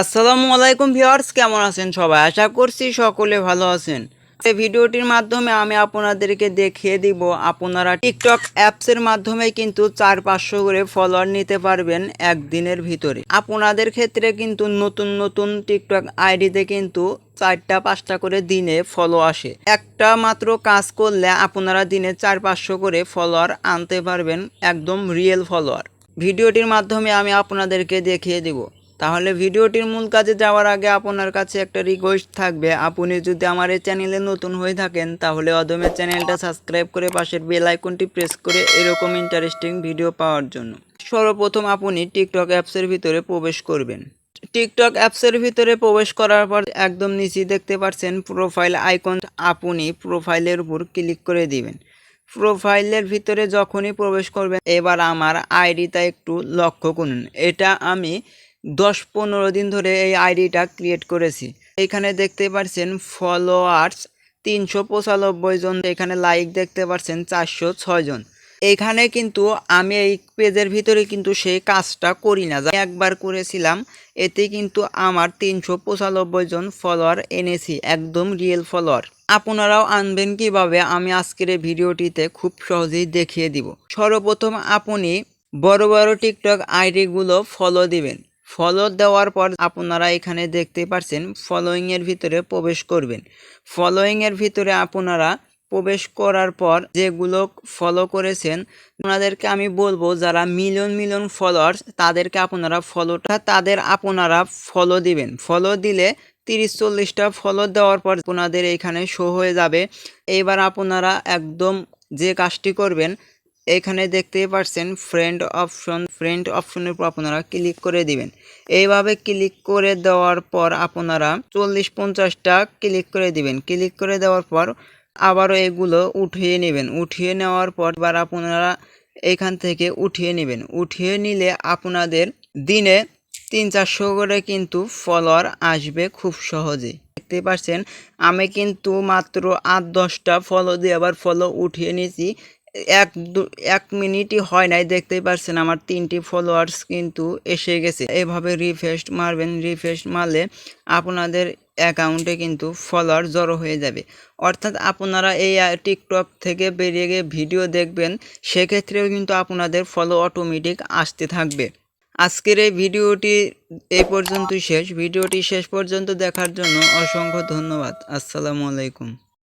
আসসালামু আলাইকুম ভিউয়ার্স, কেমন আছেন সবাই? আশা করছি সকলে ভালো আছেন। এই ভিডিওটির মাধ্যমে আমি আপনাদেরকে দেখিয়ে দিব আপনারা টিকটক অ্যাপসের মাধ্যমে কিন্তু 400-500 করে ফলোয়ার নিতে পারবেন একদিনের ভিতরে। আপনাদের ক্ষেত্রে কিন্তু নতুন টিকটক আইডিতে কিন্তু 4টা-5টা করে দিনে ফলো আসে। একটা মাত্র কাজ করলে আপনারা দিনে 400-500 করে ফলোয়ার আনতে পারবেন, একদম রিয়েল ফলোয়ার। ভিডিওটির মাধ্যমে আমি আপনাদেরকে দেখিয়ে দিব। তাহলে ভিডিওটির মূল কাজে যাওয়ার আগে আপনার কাছে একটা রিকোয়েস্ট থাকবে, আপনি যদি আমার এই চ্যানেলে নতুন হয়ে থাকেন তাহলে অদমে চ্যানেলটা সাবস্ক্রাইব করে পাশের বেল আইকনটি প্রেস করে এরকম ইন্টারেস্টিং ভিডিও পাওয়ার জন্য। সর্বপ্রথম আপনি টিকটক অ্যাপসের ভিতরে প্রবেশ করবেন। টিকটক অ্যাপসের ভিতরে প্রবেশ করার পর একদম নিচে দেখতে পাচ্ছেন প্রোফাইল আইকন, আপনি প্রোফাইলের উপর ক্লিক করে দিবেন। প্রোফাইলের ভিতরে যখনই প্রবেশ করবেন এবার আমার আইডিটা একটু লক্ষ্য করুন। এটা আমি 10-15 দিন ধরে এই আইডিটা ক্রিয়েট করেছি। এখানে দেখতে পাচ্ছেন ফলোয়ার্স 395 জন, এখানে লাইক দেখতে পাচ্ছেন 406 জন। এখানে কিন্তু আমি এই পেজের ভিতরে কিন্তু সেই কাজটা করি না, একবার করেছিলাম, এতে কিন্তু আমার 395 জন ফলোয়ার এনেছি, একদম রিয়েল ফলোয়ার। আপনারাও আনবেন কিভাবে আমি আজকের এই ভিডিওটিতে খুব সহজেই দেখিয়ে দিব। সর্বপ্রথম আপনি বড় বড় টিকটক আইডিগুলো ফলো দিবেন। ফলো দেওয়ার পর আপনারা এখানে দেখতে পাচ্ছেন ফলোয়িং এর ভিতরে প্রবেশ করবেন। ফলোয়িং এর ভিতরে আপনারা প্রবেশ করার পর যেগুলো ফলো করেছেন ওনাদেরকে আমি বলবো, যারা মিলিয়ন ফলোয়ার্স তাদেরকে আপনারা আপনারা ফলো দিবেন। ফলো দিলে 30-40টা ফলো দেওয়ার পর আপনাদের এখানে শো হয়ে যাবে। এবার আপনারা একদম যে কাজটি করবেন, এখানে দেখতেই পাচ্ছেন ফ্রেন্ড অপশনের উপর আপনারা ক্লিক করে দিবেন। এইভাবে ক্লিক করে দেওয়ার পর আপনারা 40-50টা ক্লিক করে দিবেন। ক্লিক করে দেওয়ার পর আবারও এগুলো উঠিয়ে নেবেন। উঠিয়ে নেওয়ার পর এবার আপনারা এখান থেকে উঠিয়ে নেবেন। উঠিয়ে নিলে আপনাদের দিনে 300-400 করে কিন্তু ফলোয়ার আসবে খুব সহজেই। দেখতে পাচ্ছেন আমি কিন্তু মাত্র 8-10টা ফলো দিয়ে আবার ফলো উঠিয়ে নিয়েছি। 1 মিনিটই হয় নাই, দেখতেই পাচ্ছেন আমার 3টি ফলোয়ার্স কিন্তু এসে গেছে। এভাবে রিফ্রেশ মারবেন। রিফ্রেশ মারলে আপনাদের অ্যাকাউন্টে কিন্তু ফলোয়ার জড়ো হয়ে যাবে। অর্থাৎ আপনারা এই টিকটক থেকে বেরিয়ে গিয়ে ভিডিও দেখবেন, সেক্ষেত্রেও কিন্তু আপনাদের ফলো অটোমেটিক আসতে থাকবে। আজকের এই ভিডিওটি এই পর্যন্তই শেষ। ভিডিওটি শেষ পর্যন্ত দেখার জন্য অসংখ্য ধন্যবাদ। আসসালামু আলাইকুম।